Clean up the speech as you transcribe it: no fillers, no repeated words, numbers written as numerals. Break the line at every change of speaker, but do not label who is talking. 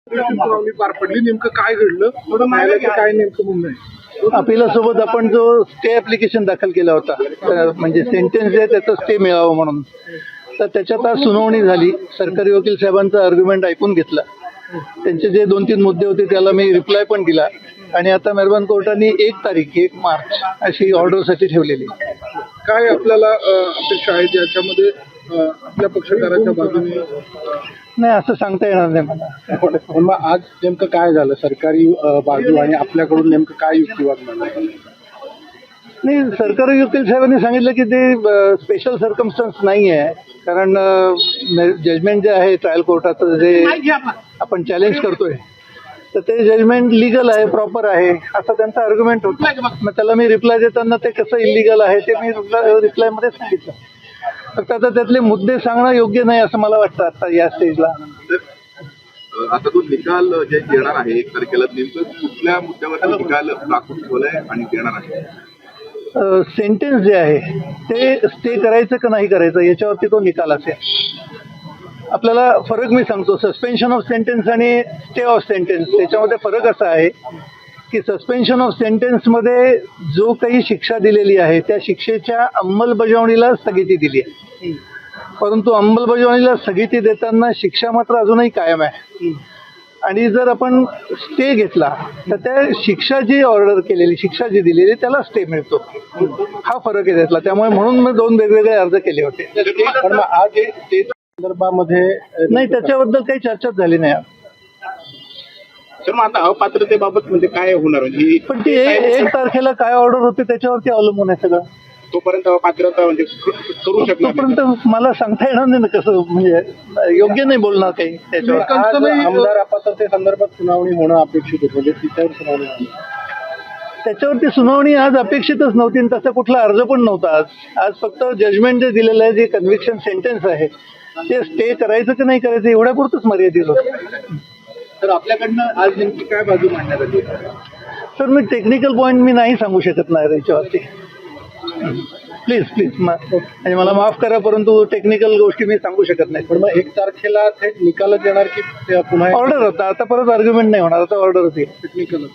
सुनावणी पार पडली, नेमकं काय घडलं, न्यायालयाचं काय नेमकं म्हणणं आहे?
अपिलासोबत आपण जो स्टे ऍप्लिकेशन दाखल केला होता, म्हणजे सेंटेन्स आहे त्याचं स्टे मिळावं म्हणून, तर त्याच्यात आज सुनावणी झाली. सरकारी वकील साहेबांचा आर्ग्युमेंट ऐकून घेतला. त्यांचे जे 2-3 मुद्दे होते त्याला मी रिप्लाय पण दिला आणि आता मेहरबान कोर्टाने 1 मार्च अशी ऑर्डरसाठी ठेवलेली.
काय आपल्याला अपेक्षा आहे ज्याच्यामध्ये आपल्या पक्षकाराच्या बाजूने?
नाही, असं सांगता येणार नाही मला.
पण मग आज नेमकं काय झालं? सरकारी बाजू आणि आपल्याकडून नेमकं काय युक्तिवाद झाला?
नाही, सरकारी वकील साहेबांनी सांगितलं की ते स्पेशल सर्कमस्टन्स नाही आहे, कारण जजमेंट जे आहे ट्रायल कोर्टाचं जे आपण चॅलेंज करतोय तर ते जजमेंट लिगल आहे, प्रॉपर आहे, असा त्यांचा आर्ग्युमेंट होता. मग त्याला मी रिप्लाय देताना ते कसं इलिगल आहे ते मी रिप्लायमध्ये सांगितलं. फक्त आता त्यातले मुद्दे सांगणं योग्य नाही असं मला वाटतं आता या स्टेजला.
आता तो निकाल जे देणार आहे 1 तारखेला, नेमकं कुठल्या मुद्द्यावर निकाल दाखवून ठेवलाय आणि देणार आहे?
सेंटेन्स जे आहे ते स्टे करायचं का नाही करायचं याच्यावरती तो निकाल असेल. आपल्याला फरक मी सांगतो, सस्पेन्शन ऑफ सेंटेन्स आणि स्टे ऑफ सेंटेन्स त्याच्यामध्ये फरक असा आहे की सस्पेन्शन ऑफ सेंटेन्समध्ये जो काही शिक्षा दिलेली आहे त्या शिक्षेच्या अंमलबजावणीला स्थगिती दिली आहे, परंतु अंमलबजावणीला स्थगिती देताना शिक्षा मात्र अजूनही कायम आहे. आणि जर आपण स्टे घेतला तर त्या शिक्षा जी ऑर्डर केलेली, शिक्षा जी दिलेली त्याला स्टे मिळतो. हा फरक आहे त्यातला. त्यामुळे म्हणून मी 2 वेगवेगळे अर्ज केले होते.
पण मग आज स्टे संदर्भामध्ये
नाही, त्याच्याबद्दल काही चर्चाच झाली नाही.
सर, मग आता अपात्रतेबाबत म्हणजे काय होणार? म्हणजे
पण ती 1 तारखेला काय ऑर्डर होते त्याच्यावरती अवलंबून आहे सगळं.
तोपर्यंत अपात्रता म्हणजे करू शकणार नाही.
तोपर्यंत मला सांगता येणार नाही ना कसं, म्हणजे योग्य नाही बोलणार काही त्याच्यावर.
आज आमदार अपात्रते संदर्भात सुनावणी होणं अपेक्षित होतं, म्हणजे तिच्यावर सुनावणी होणं.
त्याच्यावरती सुनावणी आज अपेक्षितच नव्हती आणि तसा कुठला अर्ज पण नव्हता. आज फक्त जजमेंट जे दिलेलं आहे, जे कन्व्हिक्शन सेंटेन्स आहे ते स्टे करायचं की नाही करायचं एवढ्यापुरतच मर्यादित होतं.
तर आपल्याकडनं आज नेमकी काय बाजू मांडण्यात आली?
तर मी टेक्निकल पॉईंट मी नाही सांगू शकत नाही याच्यावरती. प्लीज आणि मला माफ करा, परंतु टेक्निकल गोष्टी मी सांगू शकत नाही.
पण मग 1 तारखेला थेट निकालच येणार की पुन्हा
ऑर्डर होता, आता परत आर्ग्युमेंट नाही होणार, आता ऑर्डर होती
टेक्निकल?